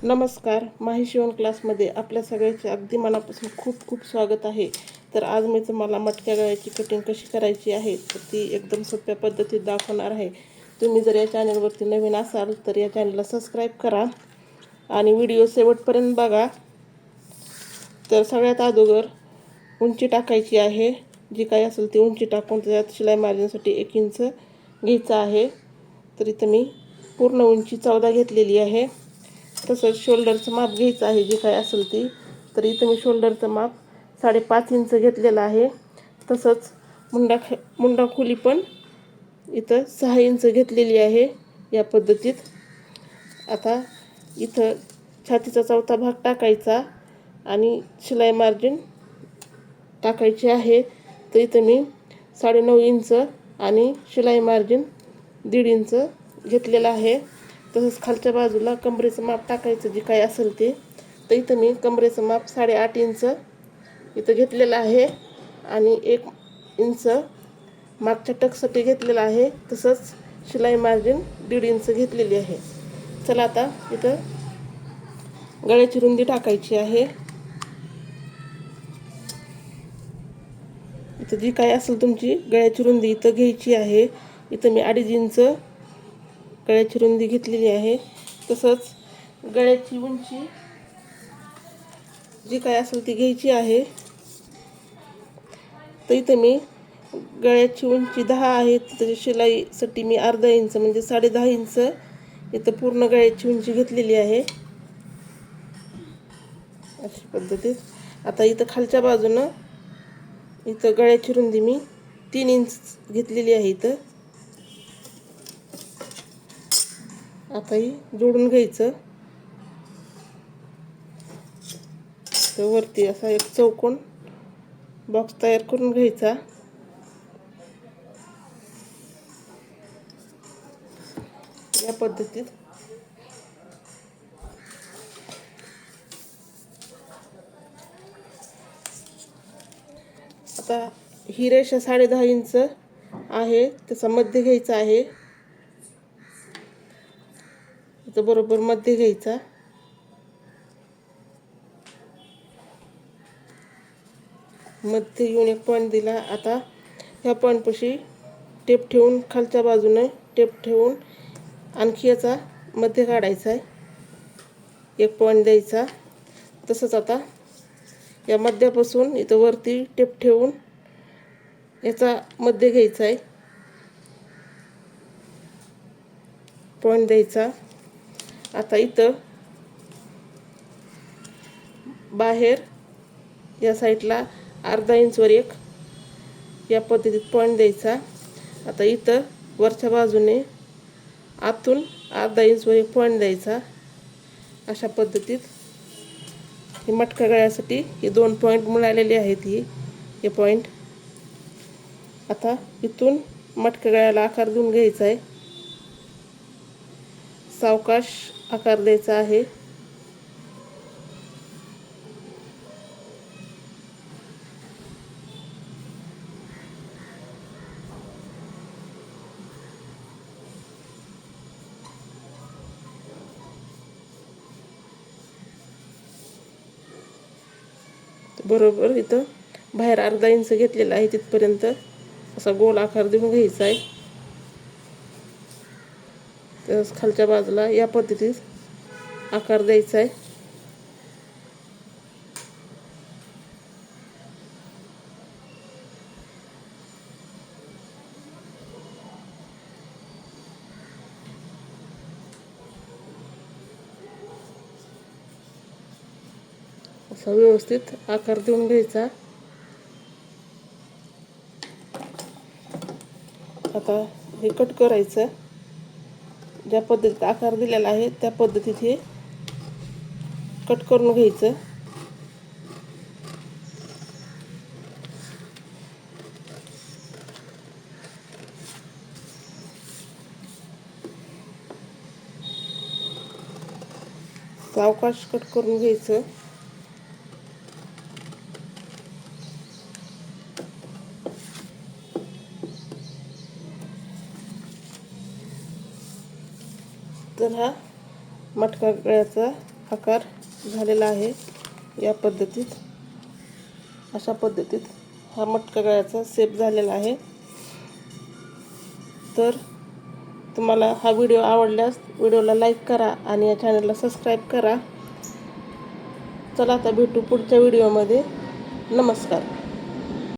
नमस्कार. माही शिवण क्लासमध्ये आपल्या सगळ्याचे अगदी मनापासून खूप खूप स्वागत आहे. तर आज मी तुम्हाला मटक्या गळ्याची कटिंग कशी करायची आहे तर ती एकदम सोप्या पद्धतीत दाखवणार आहे. तुम्ही जर या चॅनलवरती नवीन असाल तर या चॅनलला सबस्क्राईब करा आणि व्हिडिओ शेवटपर्यंत बघा. तर सगळ्यात अगोदर उंची टाकायची आहे. जी काही असेल ती उंची टाकून त्यात शिलाई मार्जिनसाठी 1 इंच घ्यायचं आहे. तर इथं मी पूर्ण उंची 14 घेतलेली आहे. तसंच शोल्डरचं माप घ्यायचं आहे जे काय असेल ती. तर इथं मी शोल्डरचं माप 5.5 इंच घेतलेलं आहे. तसंच मुंडा खोली पण इथं 6 इंच घेतलेली आहे या पद्धतीत. आता इथं छातीचा चौथा भाग टाकायचा आणि शिलाई मार्जिन टाकायची आहे. तर इथं मी 9.5 इंच आणि शिलाई मार्जिन 1.5 इंच घेतलेलं आहे. तसंच खालच्या बाजूला कमरेचं माप टाकायचं जे काय असेल ते. तर इथं मी कमरेचं माप 8.5 इंच इथं घेतलेलं आहे आणि 1 इंच मागच्या टक्ससाठी घेतलेलं आहे. तसंच शिलाई मार्जिन 1.5 इंच घेतलेली आहे. चला आता इथं गळ्याची रुंदी टाकायची आहे. इथं जी काय असेल तुमची गळ्याची रुंदी इथं घ्यायची आहे. इथं मी 2.5 इंच गळ्याची रुंदी घेतलेली आहे. तसंच गळ्याची उंची जी काय असेल ती घ्यायची आहे. तर इथं मी गळ्याची उंची 10 आहे. त्याची शिलाईसाठी मी अर्धा इंच म्हणजे 10.5 इंच इथं पूर्ण गळ्याची उंची घेतलेली आहे अशा पद्धतीत. आता इथं खालच्या बाजूनं इथं गळ्याची रुंदी मी 3 इंच घेतलेली आहे. इथं आता ही जोडून घ्यायचं. तर वरती असा एक चौकोन बॉक्स तयार करून घ्यायचा या पद्धतीत. आता ही रेषा 10.5 इंच आहे. त्याचा मध्य घ्यायचा आहे. इथं बरोबर मध्य घ्यायचा. मध्य येऊन एक पॉईंट दिला. आता ह्या पॉईंटपाशी टेप ठेवून खालच्या बाजूने टेप ठेवून आणखी याचा मध्य काढायचा आहे. एक पॉईंट द्यायचा. तसंच आता या मध्यापासून इथं वरती टेप ठेवून याचा मध्य घ्यायचा आहे. पॉईंट द्यायचा. आता इथं बाहेर या साईडला अर्धा इंचवर एक या पद्धतीत पॉईंट द्यायचा. आता इथं वरच्या बाजूने आतून अर्धा इंचवर एक पॉईंट द्यायचा. अशा पद्धतीत ही मटका गळ्यासाठी हे 2 पॉईंट मिळालेले आहेत. हे पॉईंट आता इथून मटका गळ्याला आकार देऊन घ्यायचा आहे. सावकाश आकार द्यायचा आहे. बरोबर इथं बाहेर अर्धा इंच घेतलेला आहे तिथपर्यंत असा गोल आकार देऊन घ्यायचा आहे. तसंच खालच्या बाजूला या पद्धतीत आकार द्यायचा आहे. असा व्यवस्थित आकार देऊन घ्यायचा. आता हे कट करायचं. ज्या पद्धतीत आकार दिलेला आहे त्या पद्धतीत हे कट करून घ्यायचं. सावकाश कट करून घ्यायचं. तर हा मटका गळ्याचा आकार झालेला आहे। या पद्धतीत, अशा पद्धतीत हा मटका गळ्याचा शेप झालेला आहे। तर तुम्हाला हा व्हिडिओ आवडल्यास व्हिडिओला लाईक करा आणि या चॅनलला सबस्क्राईब करा। चला आता भेटू पुढच्या व्हिडिओमध्ये। नमस्कार।